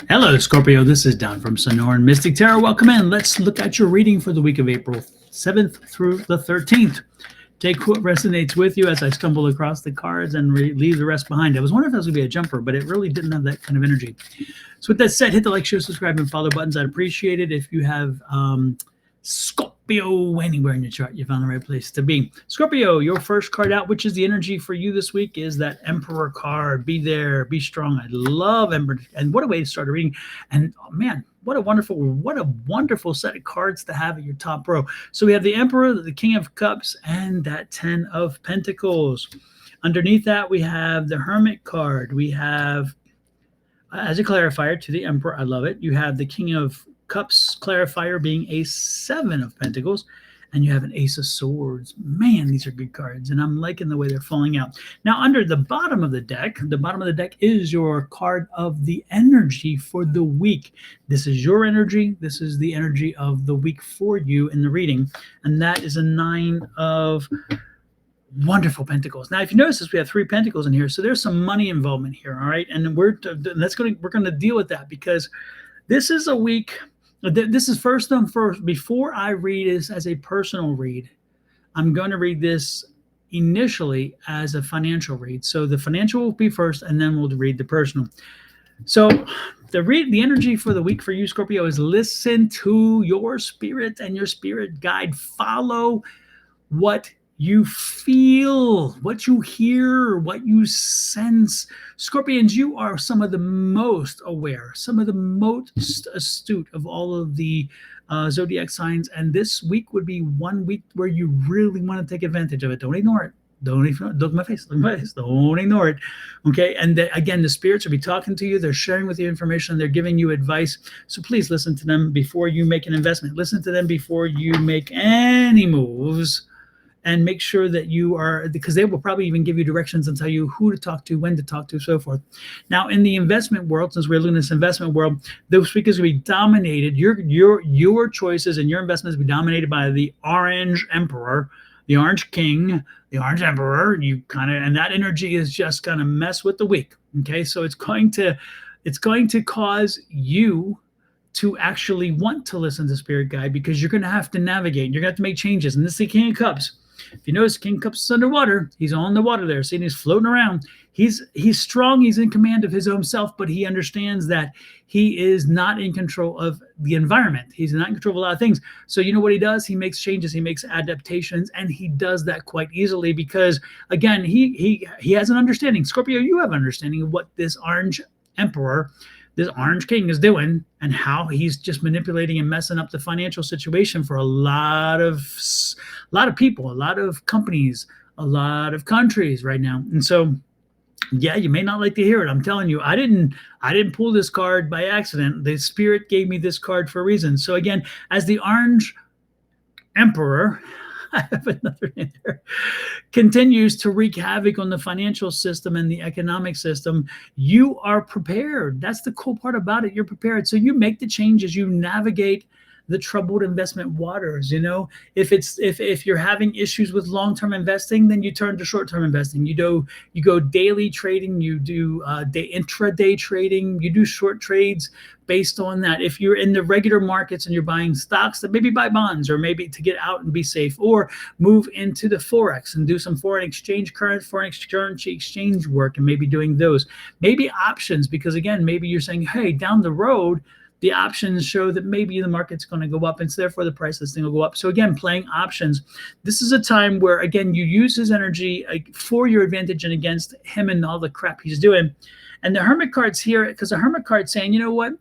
Hello, Scorpio. This is Don from Sonoran Mystic Tarot. Welcome in. Let's look at your reading for the week of April 7th through the 13th. Take what resonates with you as I stumble across the cards and leave the rest behind. I was wondering if that was going to be a jumper, but it really didn't have that kind of energy. So with that said, hit the like, share, subscribe, and follow buttons. I'd appreciate it if you have Scorpio anywhere in your chart. You found the right place to be. Scorpio, your first card out, which is the energy for you this week, is that Emperor card. Be there, be strong. I love Emperor, and what a way to start a reading. And oh, man, what a wonderful set of cards to have at your top row. So we have the Emperor, the King of Cups, and that 10 of Pentacles. Underneath that, we have the Hermit card. We have, as a clarifier to the Emperor, I love it. You have the King of Cups clarifier being a 7 of Pentacles, and you have an Ace of Swords. Man, these are good cards, and I'm liking the way they're falling out. Now, under the bottom of the deck is your card of the energy for the week. This is your energy. This is the energy of the week for you in the reading, and that is a 9 of wonderful pentacles. Now, if you notice this, we have 3 pentacles in here, so there's some money involvement here, all right? And we're going to deal with that because this is a week. This is first. Before I read this as a personal read, I'm going to read this initially as a financial read. So the financial will be first, and then we'll read the personal. So the energy for the week for you, Scorpio, is listen to your spirit and your spirit guide. Follow what you feel, what you hear, what you sense. Scorpions, you are some of the most aware, some of the most astute of all of the zodiac signs. And this week would be one week where you really want to take advantage of it. Don't ignore it. Don't look at my face. Look at my face. Don't ignore it. Okay. And again, the spirits will be talking to you. They're sharing with you information. They're giving you advice. So please listen to them before you make an investment. Listen to them before you make any moves. And make sure that you are, because they will probably even give you directions and tell you who to talk to, when to talk to, so forth. Now, in the investment world, since we're looking at this investment world, this week is going to be dominated. Your choices and your investments will be dominated by the Orange Emperor, the Orange King, the Orange Emperor. And that energy is just going to mess with the week. Okay, so it's going to cause you to actually want to listen to Spirit Guide, because you're going to have to navigate. You're going to have to make changes. And this is the King of Cups. If you notice, King of Cups is underwater. He's on the water there. See, he's floating around. He's strong. He's in command of his own self, but he understands that he is not in control of the environment. He's not in control of a lot of things. So you know what he does? He makes changes. He makes adaptations, and he does that quite easily because, again, he has an understanding. Scorpio, you have an understanding of what this Orange Emperor, this Orange King, is doing, and how he's just manipulating and messing up the financial situation for a lot of people, a lot of companies, a lot of countries right now. And so, yeah, you may not like to hear it. I'm telling you, I didn't pull this card by accident. The spirit gave me this card for a reason. So again, as the Orange Emperor, I have another in there, continues to wreak havoc on the financial system and the economic system, you are prepared. That's the cool part about it. You're prepared. So you make the changes, you navigate the troubled investment waters. You know, if you're having issues with long-term investing, then you turn to short-term investing. You go daily trading, you do intraday trading, you do short trades based on that. If you're in the regular markets and you're buying stocks, then maybe buy bonds, or maybe to get out and be safe, or move into the Forex and do some foreign exchange exchange work, and maybe doing those. Maybe options, because again, maybe you're saying, hey, down the road, the options show that maybe the market's going to go up, and so therefore the price of this thing will go up. So again, playing options. This is a time where, again, you use his energy for your advantage and against him and all the crap he's doing. And the Hermit card's here because the Hermit card's saying, you know what?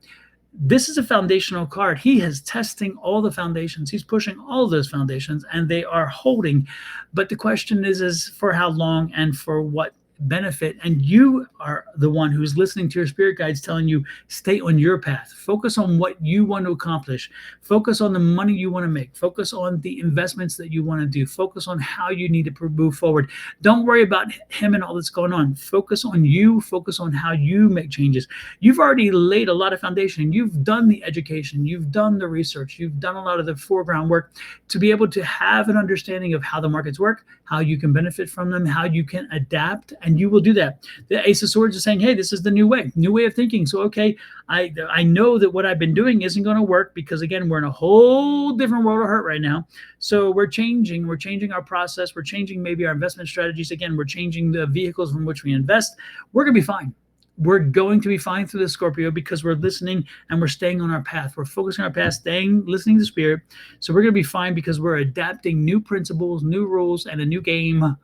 This is a foundational card. He is testing all the foundations. He's pushing all those foundations, and they are holding. But the question is for how long and for what benefit? And you are the one who's listening to your spirit guides telling you, stay on your path. Focus on what you want to accomplish. Focus on the money you want to make. Focus on the investments that you want to do. Focus on how you need to move forward. Don't worry about him and all that's going on. Focus on you. Focus on how you make changes. You've already laid a lot of foundation. You've done the education. You've done the research. You've done a lot of the foreground work to be able to have an understanding of how the markets work, how you can benefit from them, how you can adapt and you will do that. The Ace of Swords is saying, hey, this is the new way of thinking. So, okay, I know that what I've been doing isn't going to work because, again, we're in a whole different world of hurt right now. So we're changing our process. We're changing maybe our investment strategies. Again, we're changing the vehicles from which we invest. We're going to be fine. We're going to be fine through the Scorpio because we're listening and we're staying on our path. We're focusing on our path, listening to Spirit. So we're going to be fine because we're adapting new principles, new rules, and a new game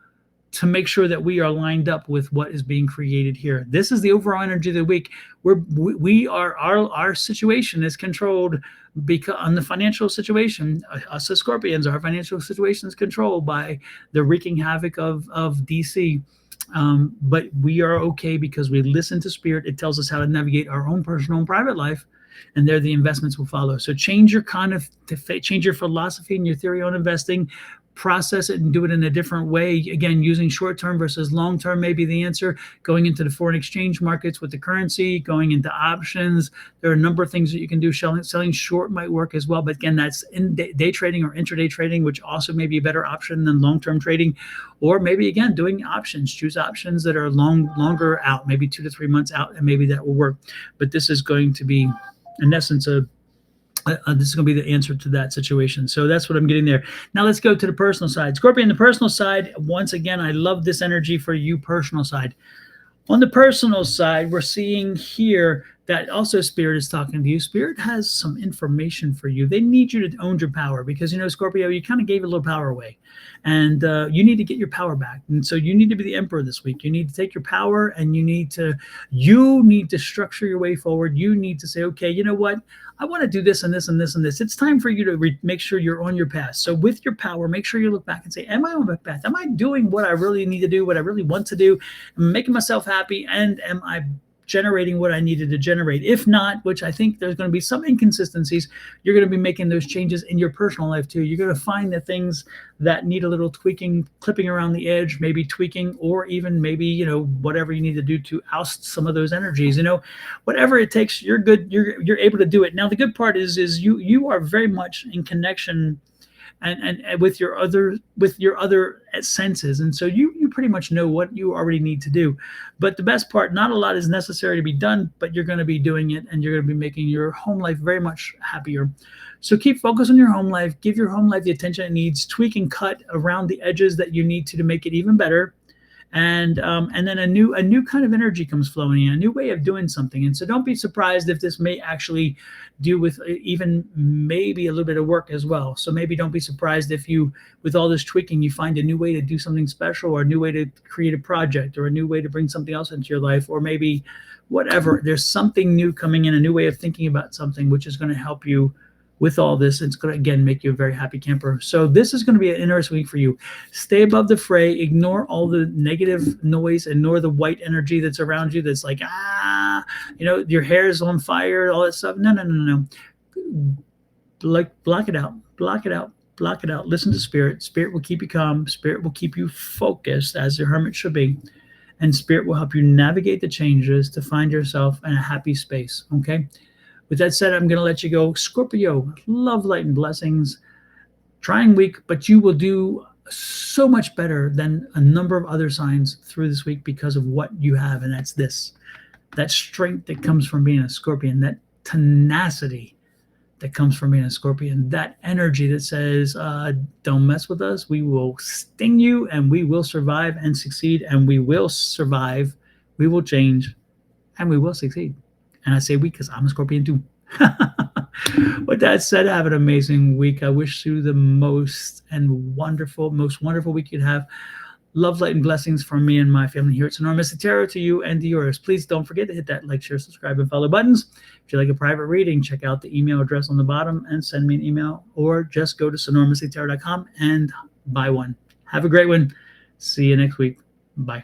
to make sure that we are lined up with what is being created here. This is the overall energy of the week. Our situation is controlled because on the financial situation, us as Scorpions, our financial situation is controlled by the wreaking havoc of DC. But we are okay because we listen to Spirit. It tells us how to navigate our own personal and private life, and there the investments will follow. So change your change your philosophy and your theory on investing. Process it and do it in a different way. Again, using short-term versus long-term may be the answer. Going into the foreign exchange markets with the currency, going into options. There are a number of things that you can do. Selling short might work as well, but again, that's in day trading or intraday trading, which also may be a better option than long-term trading. Or maybe again, doing options. Choose options that are longer out, maybe 2 to 3 months out, and maybe that will work. But this is going to be, in essence, this is going to be the answer to that situation. So that's what I'm getting there. Now let's go to the personal side. Scorpion, the personal side, once again, I love this energy for you, personal side. On the personal side, we're seeing here that also Spirit is talking to you. Spirit has some information for you. They need you to own your power because, Scorpio, you kind of gave a little power away. And you need to get your power back. And so you need to be the emperor this week. You need to take your power and you need to structure your way forward. You need to say, okay, you know what? I want to do this and this and this and this. It's time for you to make sure you're on your path. So with your power, make sure you look back and say, am I on my path? Am I doing what I really need to do, what I really want to do? Am I making myself happy? And am I generating what I needed to generate? If not, which I think there's going to be some inconsistencies, you're going to be making those changes in your personal life too. You're going to find the things that need a little tweaking, clipping around the edge, maybe tweaking, or even maybe, whatever you need to do to oust some of those energies, whatever it takes, you're good. You're able to do it. Now, the good part is you are very much in connection and with your other senses, and so you pretty much know what you already need to do. But the best part, not a lot is necessary to be done, but you're going to be doing it, and you're going to be making your home life very much happier. So keep focused on your home life. Give your home life the attention it needs. Tweak and cut around the edges that you need to make it even better. And then a new kind of energy comes flowing in, a new way of doing something. And so don't be surprised if this may actually do with even maybe a little bit of work as well. So maybe don't be surprised if you, with all this tweaking, you find a new way to do something special, or a new way to create a project, or a new way to bring something else into your life, or maybe whatever. There's something new coming in, a new way of thinking about something, which is going to help you with all this. It's going to, again, make you a very happy camper. So this is going to be an interesting week for you. Stay above the fray. Ignore all the negative noise. Ignore the white energy that's around you that's like, your hair is on fire, all that stuff. No. Like, block it out. Block it out. Block it out. Listen to Spirit. Spirit will keep you calm. Spirit will keep you focused, as the hermit should be. And Spirit will help you navigate the changes to find yourself in a happy space. Okay? With that said, I'm going to let you go. Scorpio, love, light, and blessings. Trying week, but you will do so much better than a number of other signs through this week because of what you have, and that's this. That strength that comes from being a Scorpion, that tenacity that comes from being a Scorpion, that energy that says, don't mess with us. We will sting you, and we will survive and succeed, and we will survive. We will change, and we will succeed. And I say we because I'm a Scorpion too. With that said, have an amazing week. I wish you the most wonderful week you'd have. Love, light, and blessings from me and my family here at Sonora Mystic Tarot to you and to yours. Please don't forget to hit that like, share, subscribe, and follow buttons. If you'd like a private reading, check out the email address on the bottom and send me an email, or just go to sonoramystictarot.com and buy one. Have a great one. See you next week. Bye.